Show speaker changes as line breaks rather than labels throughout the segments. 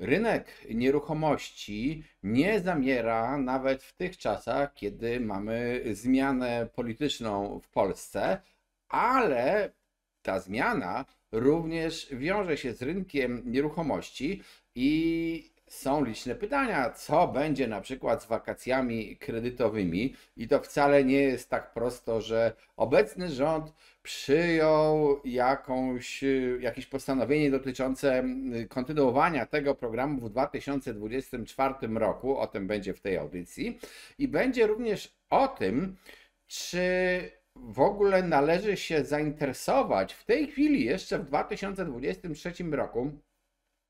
Rynek nieruchomości nie zamiera nawet w tych czasach, kiedy mamy zmianę polityczną w Polsce, ale ta zmiana również wiąże się z rynkiem nieruchomości i są liczne pytania, co będzie na przykład z wakacjami kredytowymi, i to wcale nie jest tak prosto, że obecny rząd przyjął jakieś postanowienie dotyczące kontynuowania tego programu w 2024 roku. O tym będzie w tej audycji i będzie również o tym, czy w ogóle należy się zainteresować w tej chwili, jeszcze w 2023 roku,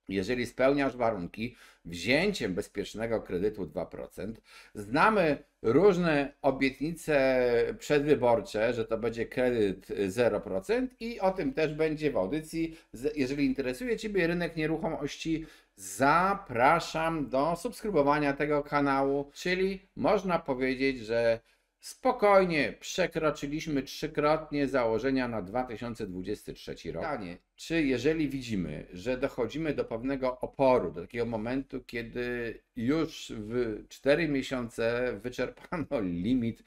jeżeli spełniasz warunki, wzięciem bezpiecznego kredytu 2%. Znamy różne obietnice przedwyborcze, że to będzie kredyt 0% i o tym też będzie w audycji. Jeżeli interesuje Ciebie rynek nieruchomości, zapraszam do subskrybowania tego kanału, czyli można powiedzieć, że spokojnie przekroczyliśmy trzykrotnie założenia na 2023 rok. Pytanie, czy jeżeli widzimy, że dochodzimy do pewnego oporu, do takiego momentu, kiedy już w 4 miesiące wyczerpano limit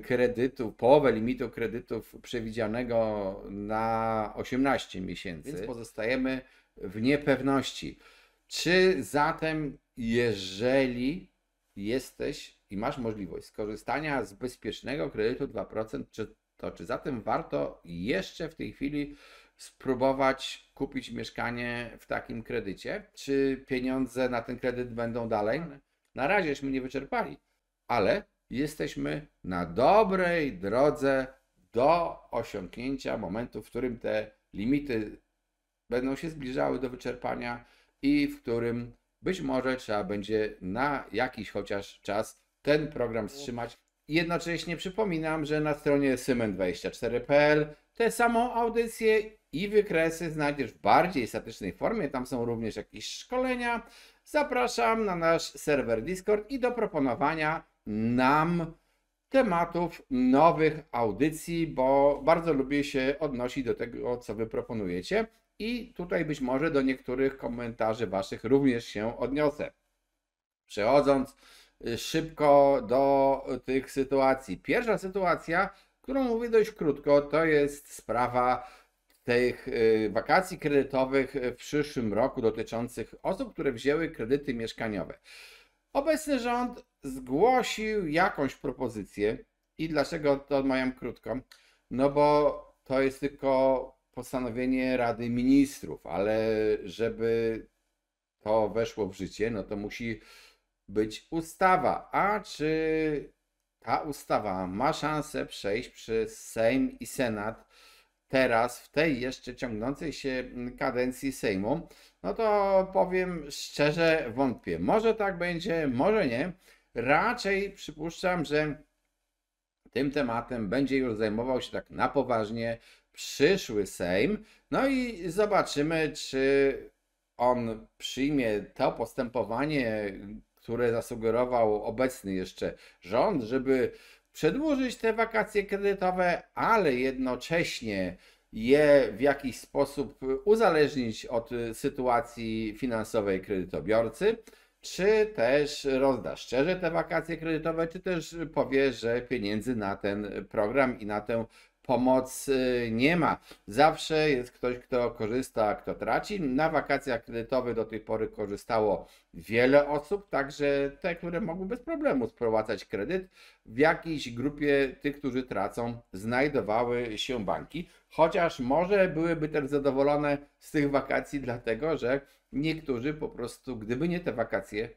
kredytów, połowę limitu kredytów przewidzianego na 18 miesięcy, więc pozostajemy w niepewności. Czy zatem, jeżeli jesteś i masz możliwość skorzystania z bezpiecznego kredytu 2%, czy zatem warto jeszcze w tej chwili spróbować kupić mieszkanie w takim kredycie? Czy pieniądze na ten kredyt będą dalej? Na razieśmy nie wyczerpali, ale jesteśmy na dobrej drodze do osiągnięcia momentu, w którym te limity będą się zbliżały do wyczerpania i w którym być może trzeba będzie na jakiś chociaż czas ten program wstrzymać. Jednocześnie przypominam, że na stronie symen24.pl tę samą audycję i wykresy znajdziesz w bardziej statycznej formie. Tam są również jakieś szkolenia. Zapraszam na nasz serwer Discord i do proponowania nam tematów nowych audycji, bo bardzo lubię się odnosić do tego, co Wy proponujecie. I tutaj być może do niektórych komentarzy Waszych również się odniosę. Przechodząc szybko do tych sytuacji. Pierwsza sytuacja, którą mówię dość krótko, to jest sprawa tych wakacji kredytowych w przyszłym roku dotyczących osób, które wzięły kredyty mieszkaniowe. Obecny rząd zgłosił jakąś propozycję i dlaczego to mają krótko? No bo to jest tylko postanowienie Rady Ministrów, ale żeby to weszło w życie, no to musi być ustawa. A czy ta ustawa ma szansę przejść przez Sejm i Senat teraz, w tej jeszcze ciągnącej się kadencji Sejmu? No to powiem szczerze, wątpię. Może tak będzie, może nie. Raczej przypuszczam, że tym tematem będzie już zajmował się tak na poważnie przyszły Sejm. No i zobaczymy, czy on przyjmie to postępowanie, które zasugerował obecny jeszcze rząd, żeby przedłużyć te wakacje kredytowe, ale jednocześnie je w jakiś sposób uzależnić od sytuacji finansowej kredytobiorcy, czy też rozda szczerze te wakacje kredytowe, czy też powie, że pieniędzy na ten program i na tę pomoc nie ma. Zawsze jest ktoś, kto korzysta, a kto traci. Na wakacjach kredytowych do tej pory korzystało wiele osób, także te, które mogły bez problemu sprowadzać kredyt. W jakiejś grupie tych, którzy tracą, znajdowały się banki, chociaż może byłyby też zadowolone z tych wakacji, dlatego że niektórzy po prostu, gdyby nie te wakacje,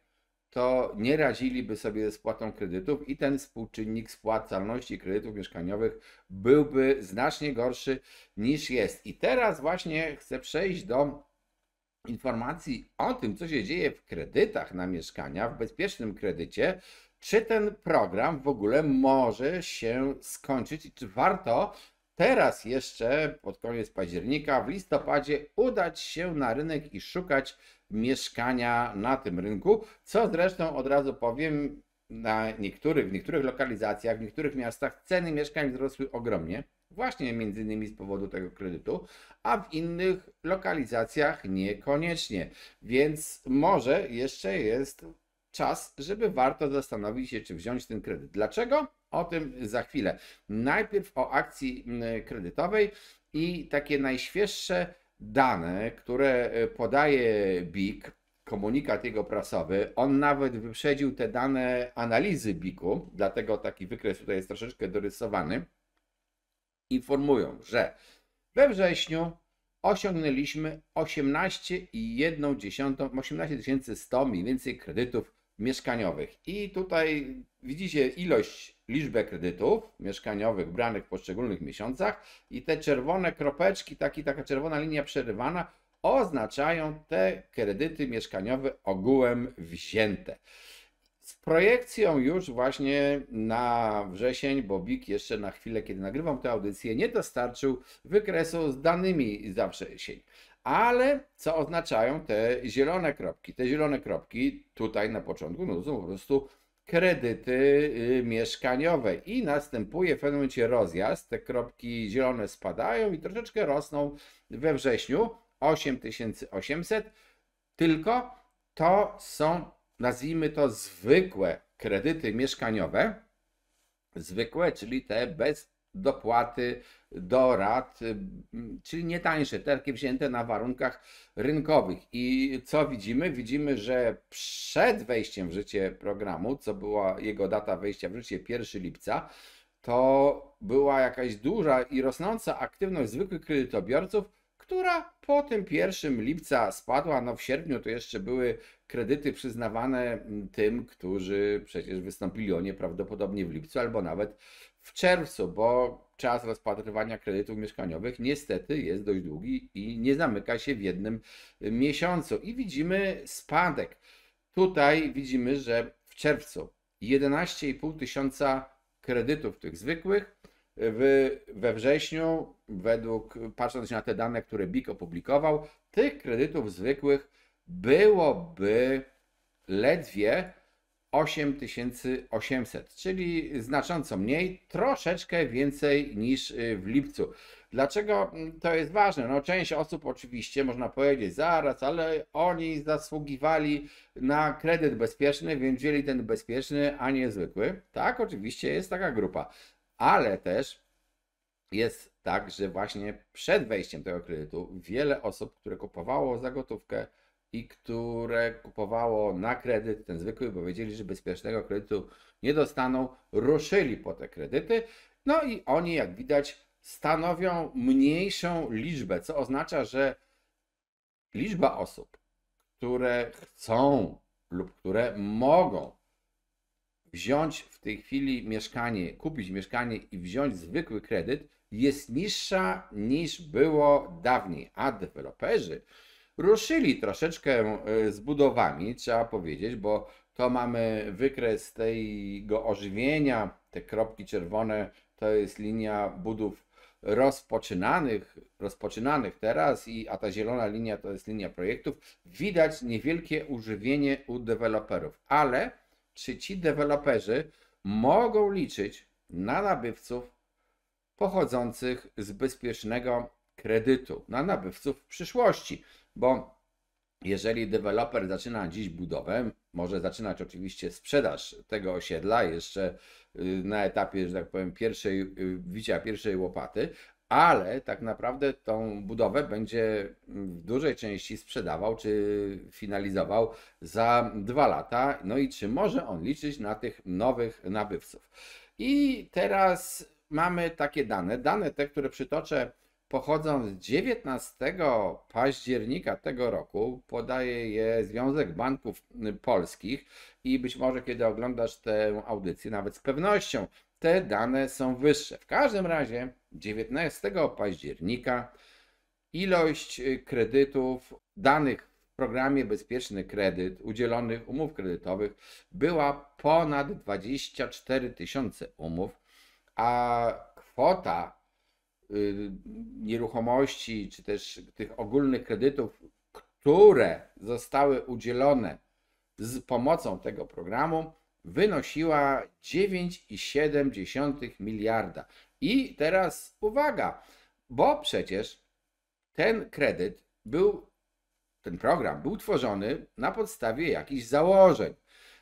to nie radziliby sobie ze spłatą kredytów i ten współczynnik spłacalności kredytów mieszkaniowych byłby znacznie gorszy niż jest. I teraz właśnie chcę przejść do informacji o tym, co się dzieje w kredytach na mieszkania, w bezpiecznym kredycie, czy ten program w ogóle może się skończyć i czy warto teraz jeszcze pod koniec października, w listopadzie udać się na rynek i szukać mieszkania na tym rynku, co zresztą od razu powiem, w niektórych lokalizacjach, w niektórych miastach ceny mieszkań wzrosły ogromnie. właśnie między innymi z powodu tego kredytu, a w innych lokalizacjach niekoniecznie. Więc może jeszcze jest czas, żeby warto zastanowić się, czy wziąć ten kredyt. Dlaczego? O tym za chwilę. Najpierw o akcji kredytowej i takie najświeższe dane, które podaje BIK, komunikat jego prasowy. On nawet wyprzedził te dane analizy BIK-u, dlatego taki wykres tutaj jest troszeczkę dorysowany. Informują, że we wrześniu osiągnęliśmy 18 100 mniej więcej kredytów mieszkaniowych. I tutaj widzicie liczbę kredytów mieszkaniowych branych w poszczególnych miesiącach i te czerwone kropeczki, taka czerwona linia przerywana oznaczają te kredyty mieszkaniowe ogółem wzięte. Z projekcją już właśnie na wrzesień, bo BIK jeszcze na chwilę, kiedy nagrywam tę audycję, nie dostarczył wykresu z danymi za wrzesień. Ale co oznaczają te zielone kropki? Te zielone kropki tutaj na początku no to są po prostu kredyty mieszkaniowe i następuje w pewnym momencie rozjazd. Te kropki zielone spadają i troszeczkę rosną we wrześniu. 8800, tylko to są, nazwijmy to, zwykłe kredyty mieszkaniowe, zwykłe, czyli te bez dopłaty do rat, czyli nie tańsze, takie wzięte na warunkach rynkowych. I co widzimy? Widzimy, że przed wejściem w życie programu, co była jego data wejścia w życie 1 lipca, to była jakaś duża i rosnąca aktywność zwykłych kredytobiorców, która po tym 1 lipca spadła. No w sierpniu to jeszcze były kredyty przyznawane tym, którzy przecież wystąpili o nie prawdopodobnie w lipcu albo nawet w czerwcu, bo czas rozpatrywania kredytów mieszkaniowych niestety jest dość długi i nie zamyka się w jednym miesiącu. I widzimy spadek. Tutaj widzimy, że w czerwcu 11,5 tysiąca kredytów tych zwykłych, we wrześniu, patrząc na te dane, które BIK opublikował, tych kredytów zwykłych byłoby ledwie 8800, czyli znacząco mniej, troszeczkę więcej niż w lipcu. Dlaczego to jest ważne? No, część osób oczywiście można powiedzieć zaraz, ale oni zasługiwali na kredyt bezpieczny, więc wzięli ten bezpieczny, a nie zwykły. Tak, oczywiście jest taka grupa, ale też jest tak, że właśnie przed wejściem tego kredytu wiele osób, które kupowało za gotówkę i które kupowało na kredyt, ten zwykły, bo wiedzieli, że bezpiecznego kredytu nie dostaną, ruszyli po te kredyty. No i oni, jak widać, stanowią mniejszą liczbę, co oznacza, że liczba osób, które chcą lub które mogą wziąć w tej chwili mieszkanie, kupić mieszkanie i wziąć zwykły kredyt, jest niższa niż było dawniej, a deweloperzy ruszyli troszeczkę z budowami, trzeba powiedzieć, bo to mamy wykres tego ożywienia, te kropki czerwone to jest linia budów rozpoczynanych teraz, a ta zielona linia to jest linia projektów. Widać niewielkie używienie u deweloperów, ale czy ci deweloperzy mogą liczyć na nabywców pochodzących z bezpiecznego kredytu, na nabywców w przyszłości? Bo jeżeli deweloper zaczyna dziś budowę, może zaczynać oczywiście sprzedaż tego osiedla jeszcze na etapie, że tak powiem, wbicia pierwszej łopaty, ale tak naprawdę tą budowę będzie w dużej części sprzedawał czy finalizował za 2 lata. No i czy może on liczyć na tych nowych nabywców? I teraz mamy takie dane te, które przytoczę, pochodzą z 19 października tego roku, podaje je Związek Banków Polskich i być może kiedy oglądasz tę audycję, nawet z pewnością te dane są wyższe. W każdym razie 19 października ilość kredytów danych w programie Bezpieczny Kredyt, udzielonych umów kredytowych była ponad 24 tysiące umów, a kwota nieruchomości, czy też tych ogólnych kredytów, które zostały udzielone z pomocą tego programu, wynosiła 9,7 miliarda. I teraz uwaga, bo przecież ten kredyt ten program był tworzony na podstawie jakichś założeń.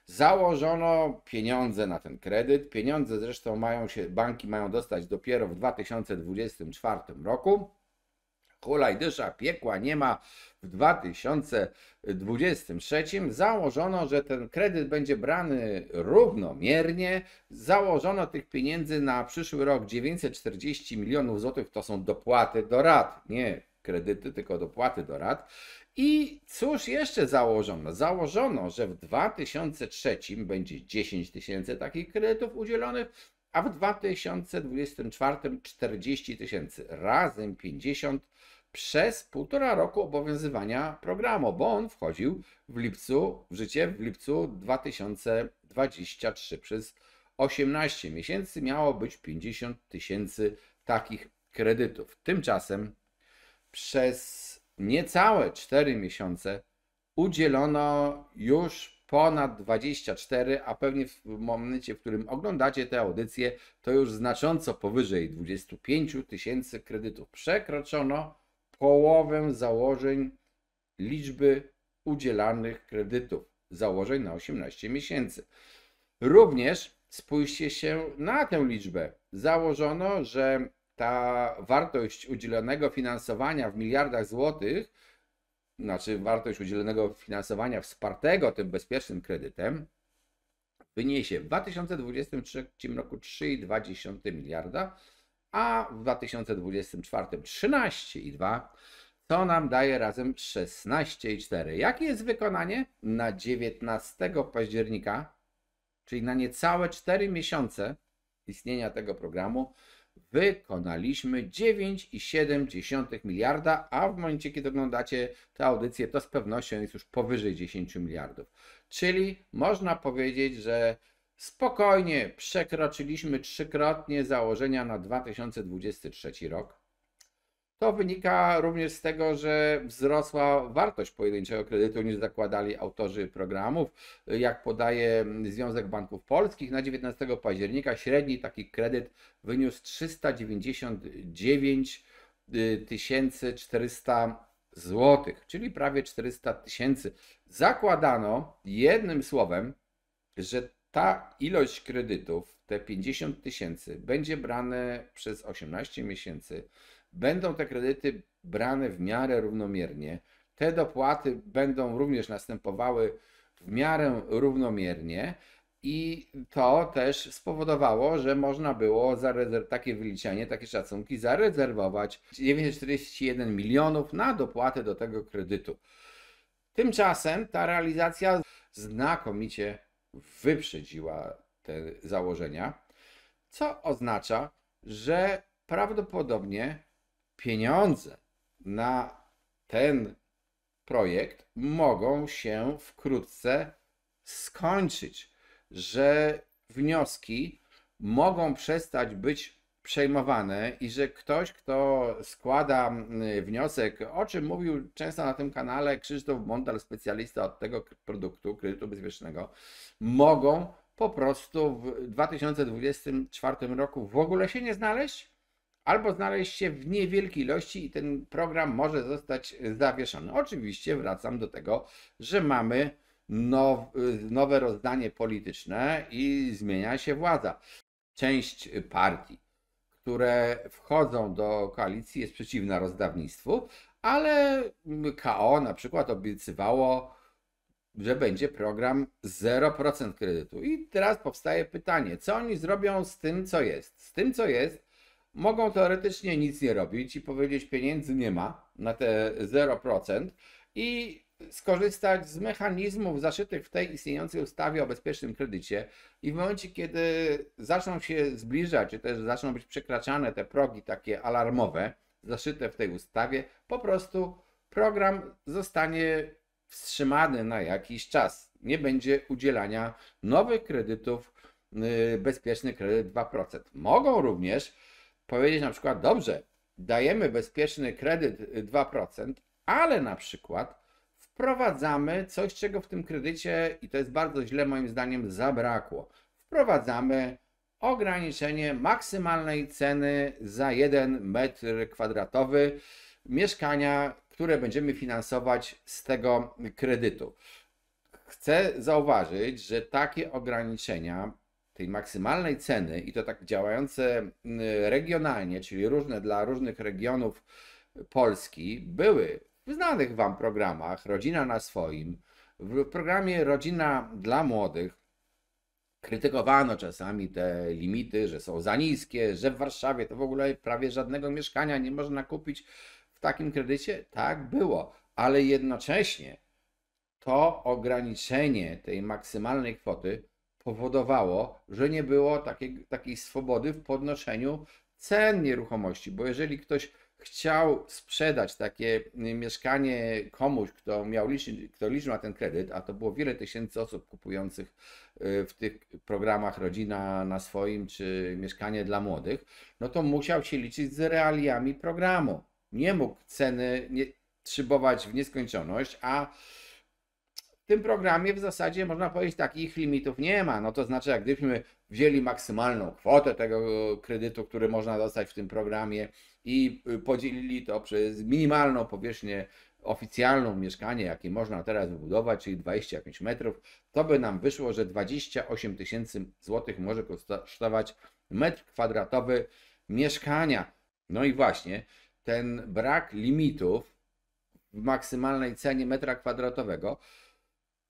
Założono pieniądze na ten kredyt. Pieniądze zresztą banki mają dostać dopiero w 2024 roku. Hulajdysza, piekła nie ma w 2023. Założono, że ten kredyt będzie brany równomiernie. Założono tych pieniędzy na przyszły rok 940 milionów złotych. To są dopłaty do rat, nie kredyty, tylko dopłaty do rat. I cóż jeszcze założono? Założono, że w 2023 będzie 10 tysięcy takich kredytów udzielonych, a w 2024 40 tysięcy, razem 50 przez 1,5 roku obowiązywania programu, bo on wchodził w życie w lipcu 2023. Przez 18 miesięcy miało być 50 tysięcy takich kredytów. Tymczasem przez niecałe 4 miesiące udzielono już ponad 24, a pewnie w momencie, w którym oglądacie tę audycję, to już znacząco powyżej 25 tysięcy kredytów. Przekroczono połowę założeń liczby udzielanych kredytów, założeń na 18 miesięcy. Również spójrzcie się na tę liczbę. Założono, że ta wartość udzielonego finansowania w miliardach złotych, znaczy wartość udzielonego finansowania wspartego tym bezpiecznym kredytem, wyniesie w 2023 roku 3,2 miliarda, a w 2024 13,2, co nam daje razem 16,4. Jakie jest wykonanie? Na 19 października, czyli na niecałe 4 miesiące istnienia tego programu, wykonaliśmy 9,7 miliarda, a w momencie, kiedy oglądacie tę audycję, to z pewnością jest już powyżej 10 miliardów. Czyli można powiedzieć, że spokojnie przekroczyliśmy trzykrotnie założenia na 2023 rok. To wynika również z tego, że wzrosła wartość pojedynczego kredytu niż zakładali autorzy programów. Jak podaje Związek Banków Polskich, na 19 października średni taki kredyt wyniósł 399 400 zł, czyli prawie 400 tysięcy. Zakładano jednym słowem, że ta ilość kredytów, te 50 tysięcy, będzie brane przez 18 miesięcy. Będą te kredyty brane w miarę równomiernie. Te dopłaty będą również następowały w miarę równomiernie i to też spowodowało, że można było takie wyliczenie, takie szacunki zarezerwować 941 milionów na dopłaty do tego kredytu. Tymczasem ta realizacja znakomicie wyprzedziła te założenia, co oznacza, że prawdopodobnie pieniądze na ten projekt mogą się wkrótce skończyć, że wnioski mogą przestać być przejmowane i że ktoś, kto składa wniosek, o czym mówił często na tym kanale Krzysztof Montal, specjalista od tego produktu, kredytu bezpiecznego, mogą po prostu w 2024 roku w ogóle się nie znaleźć, albo znaleźć się w niewielkiej ilości i ten program może zostać zawieszony. Oczywiście wracam do tego, że mamy nowe rozdanie polityczne i zmienia się władza. Część partii, które wchodzą do koalicji, jest przeciwna rozdawnictwu, ale KO na przykład obiecywało, że będzie program 0% kredytu. I teraz powstaje pytanie, co oni zrobią z tym, co jest? Z tym, co jest, mogą teoretycznie nic nie robić i powiedzieć, pieniędzy nie ma na te 0% i skorzystać z mechanizmów zaszytych w tej istniejącej ustawie o bezpiecznym kredycie i w momencie, kiedy zaczną się zbliżać, czy też zaczną być przekraczane te progi takie alarmowe, zaszyte w tej ustawie, po prostu program zostanie wstrzymany na jakiś czas. Nie będzie udzielania nowych kredytów, bezpieczny kredyt 2%. Mogą również powiedzieć na przykład, dobrze, dajemy bezpieczny kredyt 2%, ale na przykład wprowadzamy coś, czego w tym kredycie, i to jest bardzo źle moim zdaniem, zabrakło. Wprowadzamy ograniczenie maksymalnej ceny za 1 metr kwadratowy mieszkania, które będziemy finansować z tego kredytu. Chcę zauważyć, że takie ograniczenia tej maksymalnej ceny i to tak działające regionalnie, czyli różne dla różnych regionów Polski, były w znanych Wam programach Rodzina na swoim, w programie Rodzina dla młodych. Krytykowano czasami te limity, że są za niskie, że w Warszawie to w ogóle prawie żadnego mieszkania nie można kupić w takim kredycie. Tak było, ale jednocześnie to ograniczenie tej maksymalnej kwoty powodowało, że nie było takiej swobody w podnoszeniu cen nieruchomości, bo jeżeli ktoś chciał sprzedać takie mieszkanie komuś, kto liczył na ten kredyt, a to było wiele tysięcy osób kupujących w tych programach Rodzina na swoim czy Mieszkanie dla młodych, no to musiał się liczyć z realiami programu. Nie mógł ceny szybować w nieskończoność, a w tym programie w zasadzie można powiedzieć takich limitów nie ma. No to znaczy, jak gdybyśmy wzięli maksymalną kwotę tego kredytu, który można dostać w tym programie i podzielili to przez minimalną powierzchnię oficjalną mieszkanie, jakie można teraz wybudować, czyli 25 metrów, to by nam wyszło, że 28 tysięcy złotych może kosztować metr kwadratowy mieszkania. No i właśnie ten brak limitów w maksymalnej cenie metra kwadratowego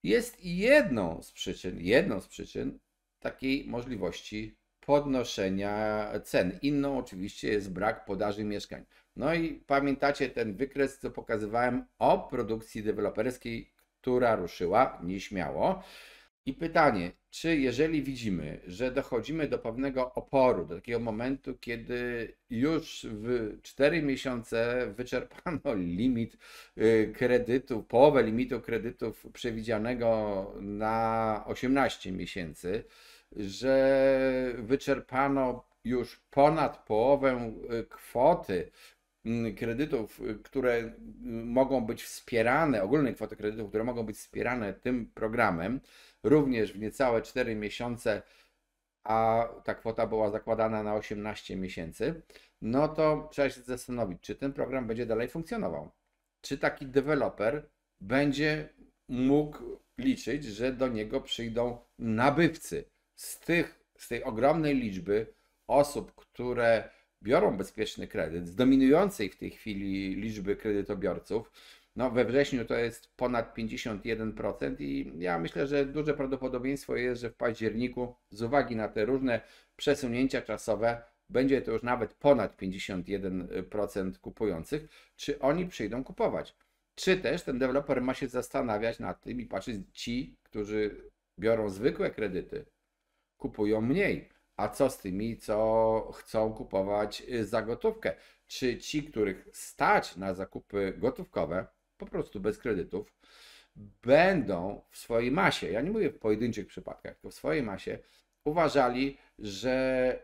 jest jedną z przyczyn takiej możliwości podnoszenia cen. Inną oczywiście jest brak podaży mieszkań. No i pamiętacie ten wykres, co pokazywałem o produkcji deweloperskiej, która ruszyła nieśmiało. I pytanie, czy jeżeli widzimy, że dochodzimy do pewnego oporu, do takiego momentu, kiedy już w 4 miesiące wyczerpano limit kredytów, połowę limitu kredytów przewidzianego na 18 miesięcy, że wyczerpano już ponad połowę kwoty kredytów, które mogą być wspierane, ogólnej kwoty kredytów, które mogą być wspierane tym programem, również w niecałe 4 miesiące, a ta kwota była zakładana na 18 miesięcy, no to trzeba się zastanowić, czy ten program będzie dalej funkcjonował. Czy taki deweloper będzie mógł liczyć, że do niego przyjdą nabywcy z tej ogromnej liczby osób, które biorą bezpieczny kredyt, z dominującej w tej chwili liczby kredytobiorców. No we wrześniu to jest ponad 51% i ja myślę, że duże prawdopodobieństwo jest, że w październiku z uwagi na te różne przesunięcia czasowe będzie to już nawet ponad 51% kupujących, czy oni przyjdą kupować. Czy też ten deweloper ma się zastanawiać nad tym i patrzeć, ci, którzy biorą zwykłe kredyty, kupują mniej. A co z tymi, co chcą kupować za gotówkę? Czy ci, których stać na zakupy gotówkowe, po prostu bez kredytów, będą w swojej masie, ja nie mówię w pojedynczych przypadkach, tylko w swojej masie, uważali, że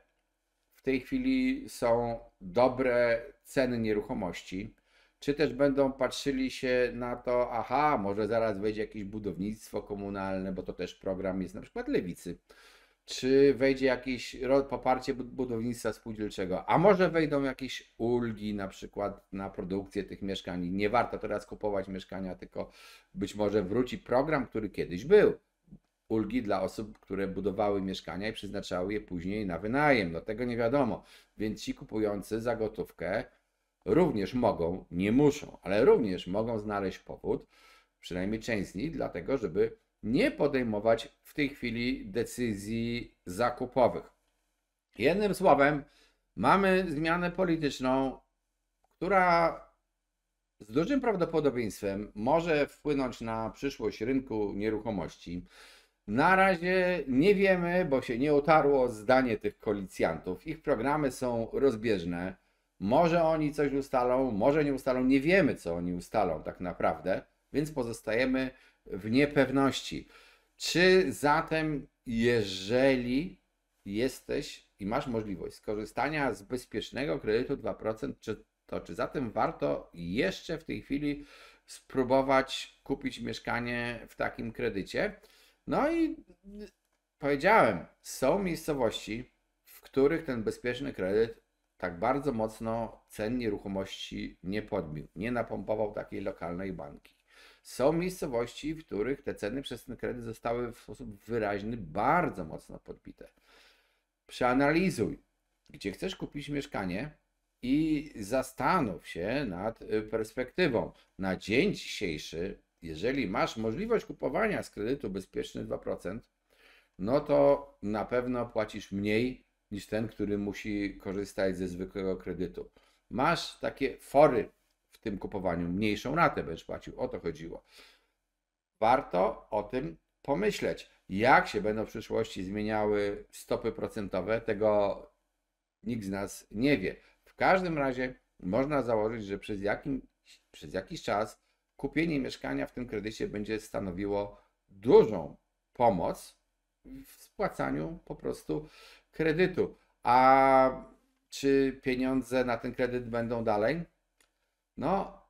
w tej chwili są dobre ceny nieruchomości, czy też będą patrzyli się na to, aha, może zaraz wejdzie jakieś budownictwo komunalne, bo to też program jest na przykład Lewicy, czy wejdzie jakieś poparcie budownictwa spółdzielczego, a może wejdą jakieś ulgi na przykład na produkcję tych mieszkań. Nie warto teraz kupować mieszkania, tylko być może wróci program, który kiedyś był. Ulgi dla osób, które budowały mieszkania i przeznaczały je później na wynajem. No tego nie wiadomo. Więc ci kupujący za gotówkę również mogą, nie muszą, ale również mogą znaleźć powód, przynajmniej część z nich, dlatego żeby nie podejmować w tej chwili decyzji zakupowych. Jednym słowem, mamy zmianę polityczną, która z dużym prawdopodobieństwem może wpłynąć na przyszłość rynku nieruchomości. Na razie nie wiemy, bo się nie utarło zdanie tych koalicjantów. Ich programy są rozbieżne. Może oni coś ustalą, może nie ustalą. Nie wiemy, co oni ustalą tak naprawdę, więc pozostajemy w niepewności. Czy zatem, jeżeli jesteś i masz możliwość skorzystania z bezpiecznego kredytu 2%, czy zatem warto jeszcze w tej chwili spróbować kupić mieszkanie w takim kredycie? No i powiedziałem, są miejscowości w których ten bezpieczny kredyt tak bardzo mocno cen nieruchomości nie podbił, nie napompował takiej lokalnej banki. Są miejscowości, w których te ceny przez ten kredyt zostały w sposób wyraźny bardzo mocno podbite. Przeanalizuj, gdzie chcesz kupić mieszkanie i zastanów się nad perspektywą. Na dzień dzisiejszy, jeżeli masz możliwość kupowania z kredytu bezpieczny 2%, no to na pewno płacisz mniej niż ten, który musi korzystać ze zwykłego kredytu. Masz takie fory w tym kupowaniu, mniejszą ratę będziesz płacił, o to chodziło. Warto o tym pomyśleć. Jak się będą w przyszłości zmieniały stopy procentowe, tego nikt z nas nie wie. W każdym razie można założyć, że przez jakiś czas kupienie mieszkania w tym kredycie będzie stanowiło dużą pomoc w spłacaniu po prostu kredytu. A czy pieniądze na ten kredyt będą dalej? No,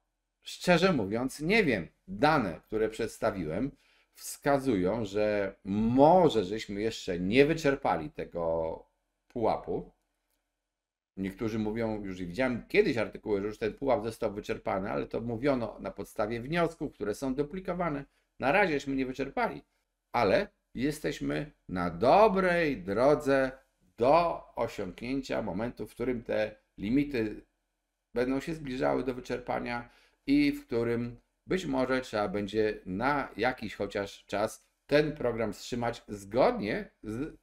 szczerze mówiąc, nie wiem. Dane, które przedstawiłem, wskazują, że może żeśmy jeszcze nie wyczerpali tego pułapu. Niektórzy mówią, już widziałem kiedyś artykuły, że już ten pułap został wyczerpany, ale to mówiono na podstawie wniosków, które są duplikowane. Na razieśmy nie wyczerpali, ale jesteśmy na dobrej drodze do osiągnięcia momentu, w którym te limity będą się zbliżały do wyczerpania i w którym być może trzeba będzie na jakiś chociaż czas ten program wstrzymać zgodnie z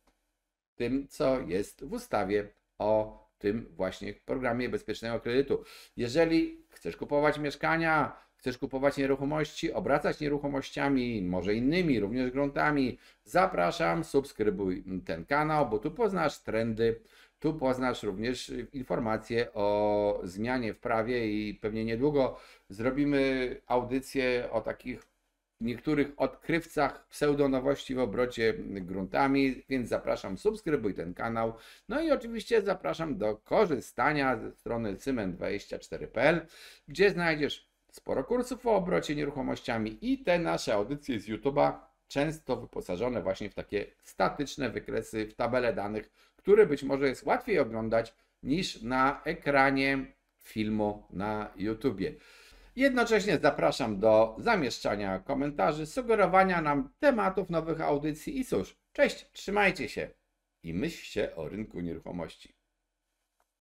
tym, co jest w ustawie o tym właśnie programie bezpiecznego kredytu. Jeżeli chcesz kupować mieszkania, chcesz kupować nieruchomości, obracać nieruchomościami, może innymi, również gruntami, zapraszam, subskrybuj ten kanał, bo tu poznasz trendy, tu poznasz również informacje o zmianie w prawie i pewnie niedługo zrobimy audycję o takich niektórych odkrywcach pseudonowości w obrocie gruntami, więc zapraszam, subskrybuj ten kanał. No i oczywiście zapraszam do korzystania ze strony cymen24.pl, gdzie znajdziesz sporo kursów o obrocie nieruchomościami i te nasze audycje z YouTube'a, często wyposażone właśnie w takie statyczne wykresy w tabelę danych, które być może jest łatwiej oglądać niż na ekranie filmu na YouTubie. Jednocześnie zapraszam do zamieszczania komentarzy, sugerowania nam tematów nowych audycji i cóż, cześć, trzymajcie się i myślcie o rynku nieruchomości.